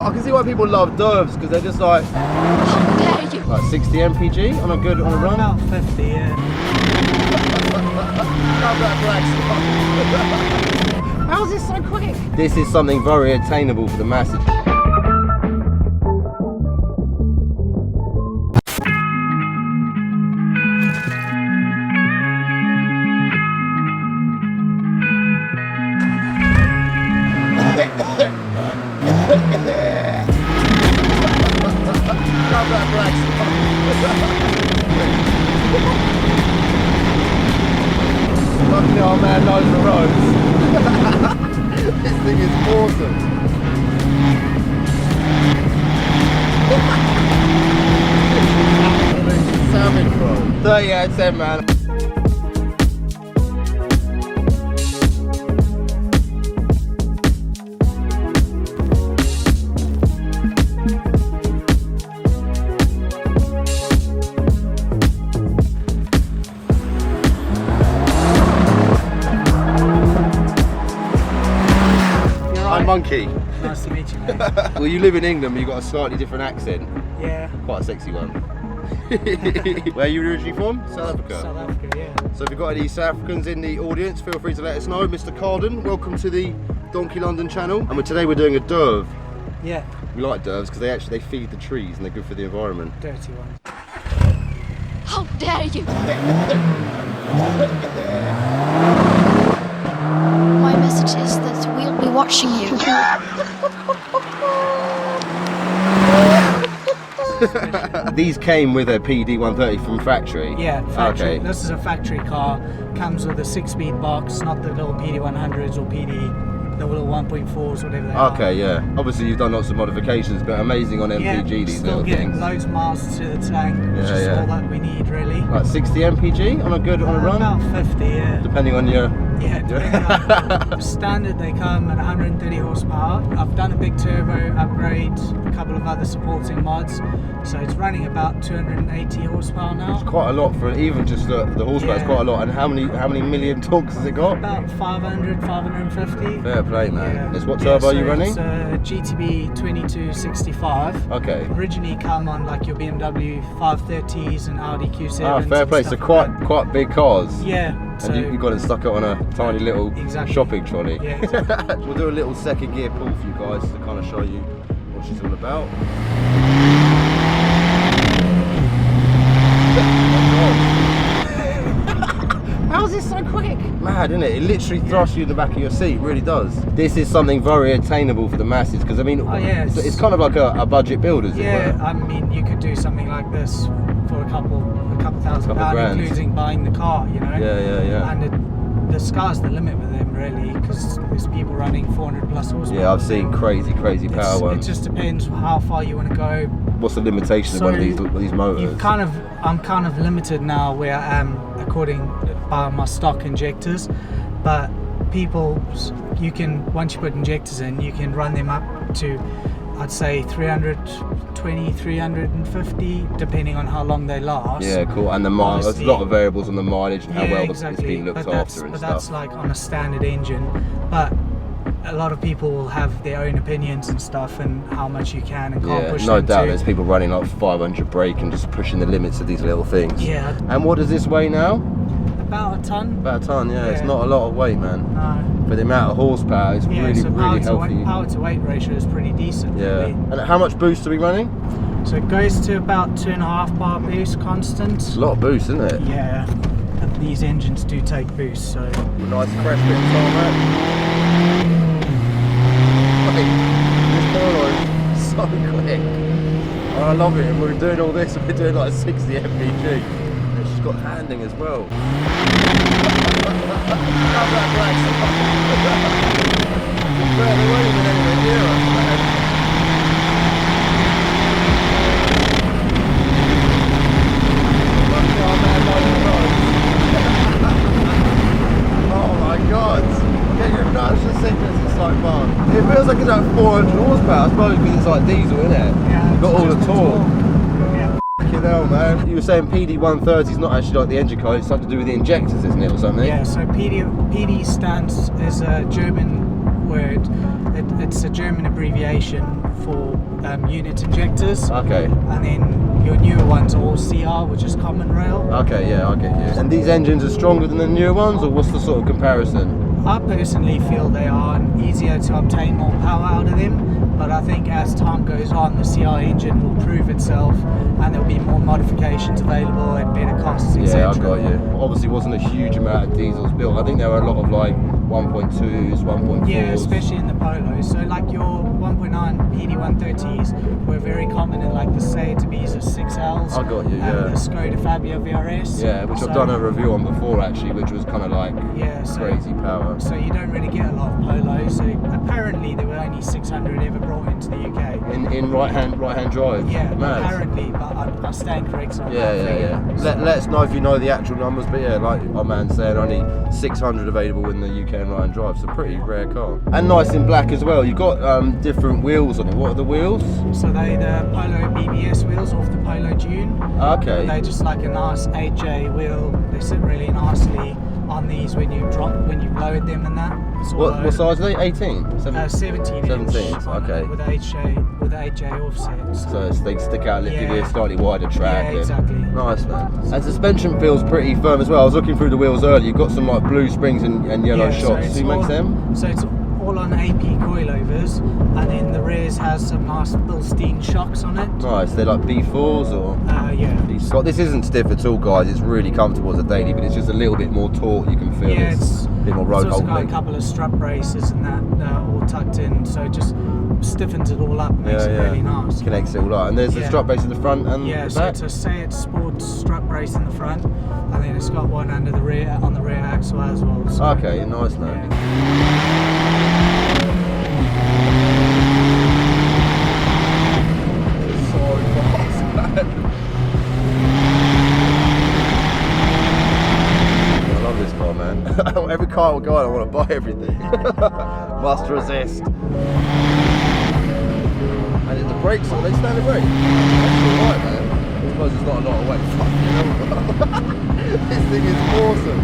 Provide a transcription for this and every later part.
I can see why people love Doves, because they're just like... How dare you! Like 60 mpg on a good, on a run? About 50, yeah. How is this so quick? This is something very attainable for the masses. Luckily our man knows the roads. This thing is awesome. Absolute savage, bro. 30 out of 10, man. Monkey. Nice to meet you, mate. Well, you live in England, but you've got a slightly different accent. Yeah. Quite a sexy one. Where are you originally from? South Africa? South Africa, yeah. So if you've got any South Africans in the audience, feel free to let us know. Mr. Carden, welcome to the Donkey London channel. And today we're doing a Dove. Yeah. We like Doves because they feed the trees and they're good for the environment. Dirty one. How dare you! My message is that we'll be watching you. These came with a Pd130 from factory? Yeah, factory. Okay. This is a factory car. Comes with a 6-speed box, not the little PD100s or the little 1.4s, whatever they are. Okay, yeah. Obviously you've done lots of modifications, but amazing on MPG, these still little getting things. loads of miles to the tank, which is all that we need, really. Like 60 mpg on a good, on a run? About 50, yeah. Depending on your... Yeah, depending on standard, they come at 130 horsepower. I've done a big turbo upgrade, a couple of other supporting mods, so it's running about 280 horsepower now. It's quite a lot for even just the horsepower. It's quite a lot. And how many million torques has it got? About 500, 550. Fair play, man. Yeah. It's what turbo are you running? It's a GTB 2265. Okay. Originally come on like your BMW 530s and Audi Q7s. Ah, fair play. So quite big cars. Yeah. And you got it stuck it on a tiny little shopping trolley. Yeah, exactly. We'll do a little second gear pull for you guys to kind of show you what she's all about. How is this so quick? Mad, isn't it? It literally thrusts you in the back of your seat, it really does. This is something very attainable for the masses, because I mean, it's kind of like a budget build, as it were. I mean, you could do something like this for a couple thousand pounds, including buying the car, you know? Yeah. And the sky's the limit with them, really, because there's people running 400 plus horsepower. Yeah, I've seen crazy power ones. It just depends how far you want to go. What's the limitation of one of these motors? I'm kind of limited now where I am according by my stock injectors, but you can, once you put injectors in, you can run them up to, I'd say 320, 350, depending on how long they last. Yeah, cool. And the mileage, there's a lot of variables on the mileage and how well it's been looked after and stuff. But that's like on a standard engine. But a lot of people will have their own opinions and stuff, and how much you can and can't push. No doubt. There's people running like 500 brake and just pushing the limits of these little things. Yeah. And what does this weigh now? About a ton. About a ton, yeah. It's not a lot of weight, man. No. For the amount of horsepower, it's really healthy. Power to weight ratio is pretty decent. Yeah. Really. And how much boost are we running? So it goes to about 2.5 bar boost constant. It's a lot of boost, isn't it? Yeah. But these engines do take boost, so. Nice fresh bit of tarmac. This Polo is so quick. Oh, I love it. And we're doing all this and we're doing like 60 mpg. And she's got handling as well. Oh my god! Get your nuts and sickness, it's like fun. It feels like it's like 400 horsepower, I suppose, because it's like diesel, isn't it? Yeah. You've got all the torque. Yeah. Fucking hell, man. You were saying PD130 is not actually like the engine code, it's something to do with the injectors, isn't it, or something? Yeah, so PD stands as a German word. It's a German abbreviation for unit injectors. Okay. And then your newer ones are all CR, which is common rail. Okay, yeah, I get you. And these engines are stronger than the newer ones, or what's the sort of comparison? I personally feel they are easier to obtain more power out of them, but I think as time goes on, the CR engine will prove itself and there'll be more modifications available at better costs, etc. Yeah, I got you. Obviously wasn't a huge amount of diesels built. I think there were a lot of like 1.2s, 1.4s. Yeah, especially in the Polo. So like your 1.9 Pd130s were very common in like the Seat Ibiza 6Ls. I got you, yeah. And the Skoda Fabia VRS. Yeah, which I've done a review on before actually, which was kind of like crazy power. So you don't really get a lot of Polos. So apparently there were only 600 ever brought into the UK. In right hand drive. Yeah, mad. apparently, but I stand corrected on Yeah, that yeah, figure. yeah. Let us know if you know the actual numbers, but yeah, like our man saying, only 600 available in the UK and right hand drive. It's a pretty rare car. And nice in black as well. You've got different wheels on it. What are the wheels? So they the Polo BBS wheels off the Polo Dune. Okay. They're just like a nice 8J wheel. They sit really nicely on these when you load them and that. What size are they? 18? 17 17, okay. With the 8J offset. So they stick out, give you a slightly wider track. Yeah, exactly. Nice, man. And suspension feels pretty firm as well. I was looking through the wheels earlier. You've got some like blue springs and yellow shocks. Who makes them? So it's all on AP coilovers, and then the rears has some nice Bilstein shocks on it. Nice. They're like B4s or? Yeah. Scott, this isn't stiff at all, guys. It's really comfortable as a daily, but it's just a little bit more taut. You can feel it's a bit more road also got a holding. couple of strut braces and that all tucked in, so it just stiffens it all up, makes it really nice. Connects it all up. And there's the strut brace in the front and the so back. it's a Seat Sport strut brace in the front, and then it's got one under the rear on the rear axle as well. So, okay, nice, man. I love this car, man. Every car will go on, I want to buy everything. Must resist. And the brakes, are they standard brakes? That's alright, man. I suppose there's not a lot of weight. Fuck, you know. This thing is awesome.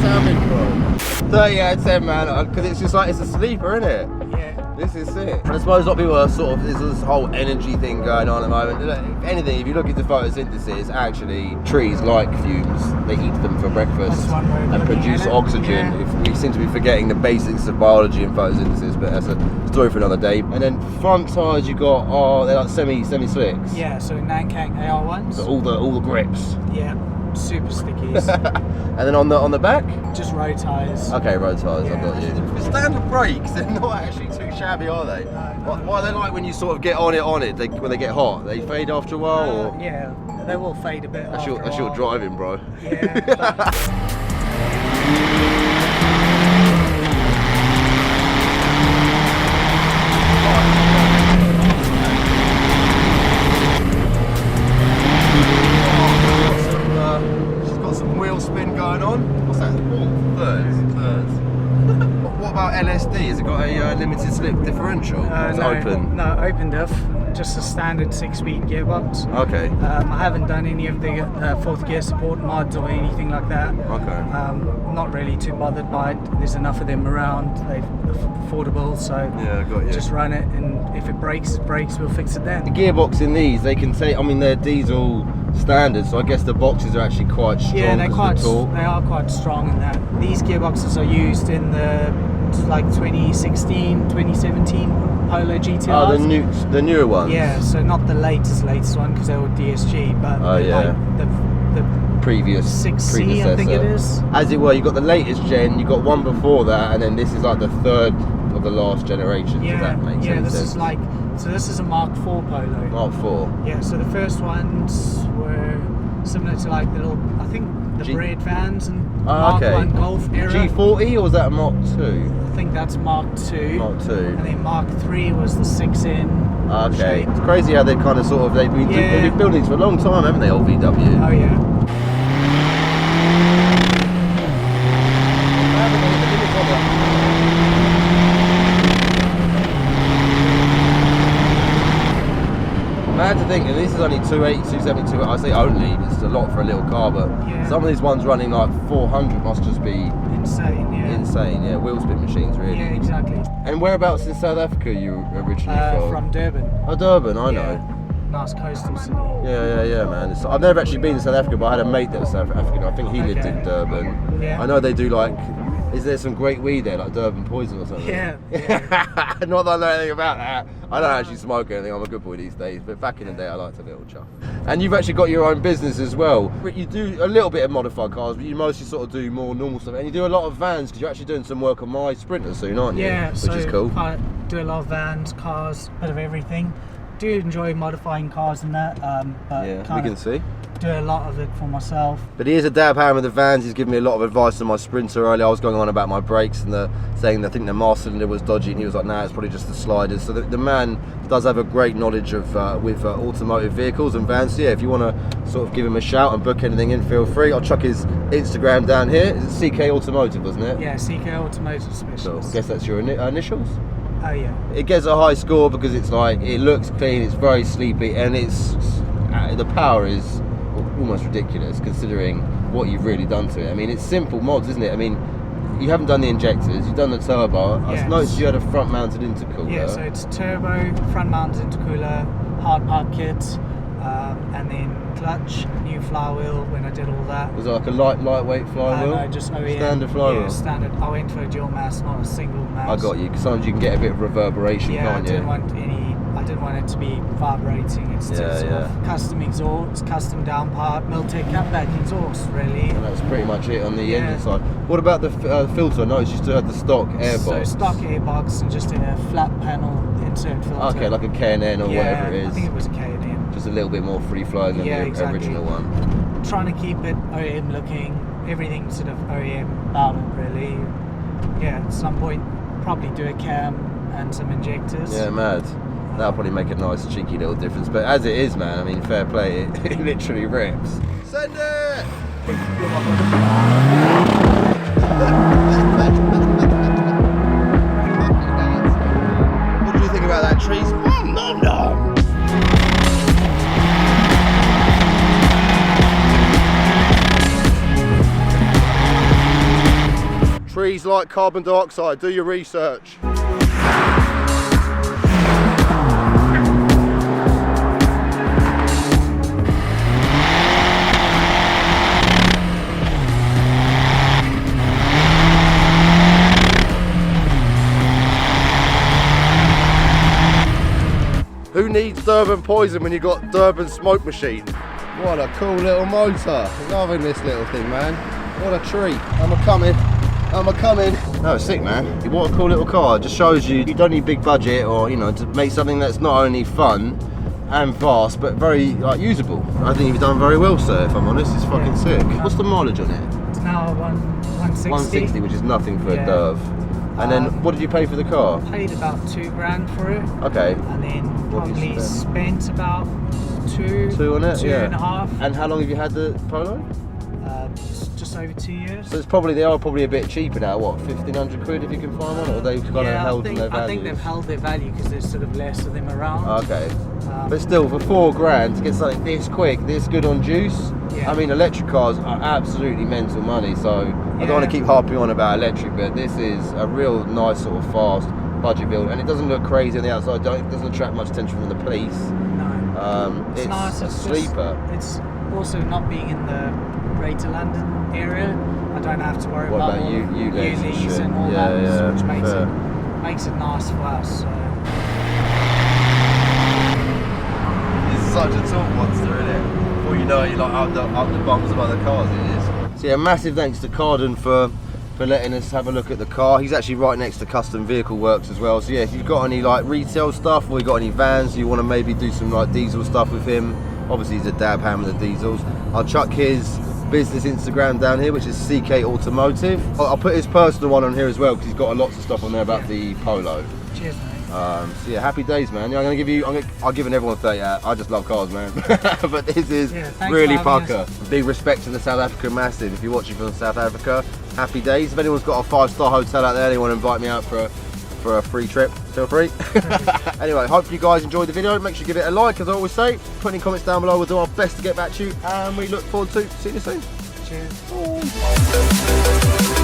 Salmon, bro. 30 out of 10, man, because it's just like, it's a sleeper, isn't it? Yeah. This is it. And I suppose a lot of people are sort of, there's this whole energy thing going on at the moment. If anything, if you look into photosynthesis, actually trees like fumes. They eat them for breakfast That's one way of and looking produce at it. oxygen. Yeah. If we seem to be forgetting the basics of biology and photosynthesis, but that's a story for another day. And then front tyres you got, they're like semi slicks. Yeah, so Nankang AR1s. So all the grips. Yeah, super stickies. And then on the back? Just road tyres. Okay, road tyres, Yeah. I've got you. The standard brakes, they're not actually too shabby, are they? Why are they like when you sort of get on it, when they get hot? They fade after a while? Or? Yeah, they will fade a bit. That's after a your while. driving, bro. Yeah. She's got some wheel spin going on. What's that? Thirds. What about LSD? Has it got a limited slip differential? It's open. No, open diff. Just a standard 6-speed gearbox. Okay. I haven't done any of the fourth gear support mods or anything like that. Okay. Not really too bothered by it. There's enough of them around. They're affordable, so Yeah, I got you. just run it, and if it breaks, it breaks. We'll fix it then. The gearbox in these, they can take. I mean, they're diesel standard, so I guess the boxes are actually quite strong. Yeah, they are are quite strong in that. These gearboxes are used in the like 2016, 2017 Polo GTRs. Oh, the newer ones. Yeah, so not the latest one because they were DSG, but like the previous 6C, I think it is. As it were, you got the latest gen, you got one before that, and then this is like the third of the last generation. Yeah, Does that make sense? this is like, so this is a Mark IV Polo. Mark 4. Yeah, so the first ones were similar to like the little, I think the bread vans and Mark 1 Golf era. G40 or was that a Mark 2? I think that's Mark 2. Mark 2. And then Mark 3 was the 6N. Okay. shape. It's crazy how they kind of sort of, they've been building these for a long time, haven't they, old VW? Oh yeah. had to think, and this is only 280, 272. I say only, it's a lot for a little car, but some of these ones running like 400 must just be insane. Yeah. Insane, yeah. Wheel spin machines, really. Yeah, exactly. And whereabouts in South Africa you originally from? From Durban. Oh, Durban, I know. Nice coastal city. Yeah, man. I've never actually been to South Africa, but I had a mate that was South African. I think he lived in Durban. Yeah. I know they do like. Is there some great weed there, like Durban Poison or something? Yeah. Not that I know anything about that. I don't actually smoke anything. I'm a good boy these days. But back in the day, I liked a little chuff. And you've actually got your own business as well. You do a little bit of modified cars, but you mostly sort of do more normal stuff. And you do a lot of vans because you're actually doing some work on my Sprinter soon, aren't you? Yeah. Which is cool. I do a lot of vans, cars, bit of everything. Do enjoy modifying cars and that, but yeah, we can see. Do a lot of it for myself. But he is a dab hand with the vans. He's given me a lot of advice on my Sprinter earlier. I was going on about my brakes and saying I think the master cylinder was dodgy, and he was like, nah, it's probably just the sliders. So the man does have a great knowledge of with automotive vehicles and vans. So yeah, if you want to sort of give him a shout and book anything in, feel free. I'll chuck his Instagram down here. It's CK Automotive, wasn't it? Yeah, CK Automotive Specialist. So I guess that's your initials? Oh yeah. It gets a high score because it's like, it looks clean, it's very sleepy, and it's the power is almost ridiculous considering what you've really done to it. I mean, it's simple mods, isn't it? I mean, you haven't done the injectors, you've done the turbo. Yes. I noticed you had a front mounted intercooler. Yeah, so it's turbo, front mounted intercooler, hard pipe kit, and then clutch, new flywheel when I did all that. Was it like a lightweight flywheel? No, just OEM. Standard flywheel? Yeah, standard. I went for a dual mass, not a single mass. I got you, because sometimes you can get a bit of reverberation, can't you? I didn't want it to be vibrating. It's just sort of custom exhaust, custom downpipe, Miltec cutback exhaust, really. And that's pretty much it on the engine side. What about the filter? I noticed you still had the stock airbox. So stock airbox and just a flat panel insert filter. Okay, like a K&N or whatever it is. I think it was a K&N. Just a little bit more free flowing than the original one. Trying to keep it OEM looking, everything sort of OEM about it, really. Yeah, at some point probably do a cam and some injectors. Yeah, mad. That'll probably make a nice cheeky little difference, but as it is, man, I mean, fair play, it literally rips. Send it! What do you think about that, Trees? No. Trees like carbon dioxide, do your research. Who needs Durban Poison when you got Durban Smoke Machine? What a cool little motor. Loving this little thing, man. What a treat. I'm a-coming. No, it's sick, man. What a cool little car. It just shows you don't need big budget or, you know, to make something that's not only fun and fast, but very usable. I think you've done very well, sir, if I'm honest. It's fucking sick. What's the mileage on it? It's now 160. 160, which is nothing for a Derv. And then, what did you pay for the car? Paid about $2,000 for it. Okay. And then probably spent about two on it, two and a half. And how long have you had the Polo? Just over 2 years. So they are probably a bit cheaper now. What, 1,500 quid if you can find one, or they've kind of held their value? I think they've held their value because there's sort of less of them around. Okay. But still, for $4,000 to get something this quick, this good on juice. I mean, electric cars are absolutely mental money. So I don't want to keep harping on about electric, but this is a real nice sort of fast budget build, and it doesn't look crazy on the outside. It doesn't attract much attention from the police. No. It's nice. a sleeper. It's also not being in the Greater London area. I don't have to worry about all Uleys and all that, which makes it nice for us. So. It's such a talk monster, isn't it? Before you know it, you're like up the bums of other cars. It is. So yeah, massive thanks to Carden for letting us have a look at the car. He's actually right next to Custom Vehicle Works as well. So yeah, if you've got any like retail stuff, or you've got any vans, you want to maybe do some like diesel stuff with him. Obviously he's a dab hand with the diesels. I'll chuck his business Instagram down here, which is CK Automotive. I'll put his personal one on here as well because he's got lots of stuff on there about the Polo. Cheers, mate. So yeah, happy days, man. Yeah, I'll give everyone 30 out. I just love cars, man. But this is really pucker. Big respect to the South African massive. If you're watching from South Africa, happy days. If anyone's got a 5-star hotel out there, they want to invite me out for for a free trip, feel free. Anyway, hope you guys enjoyed the video. Make sure you give it a like, as I always say. Put any comments down below. We'll do our best to get back to you, and we look forward to seeing you soon. Cheers. Bye.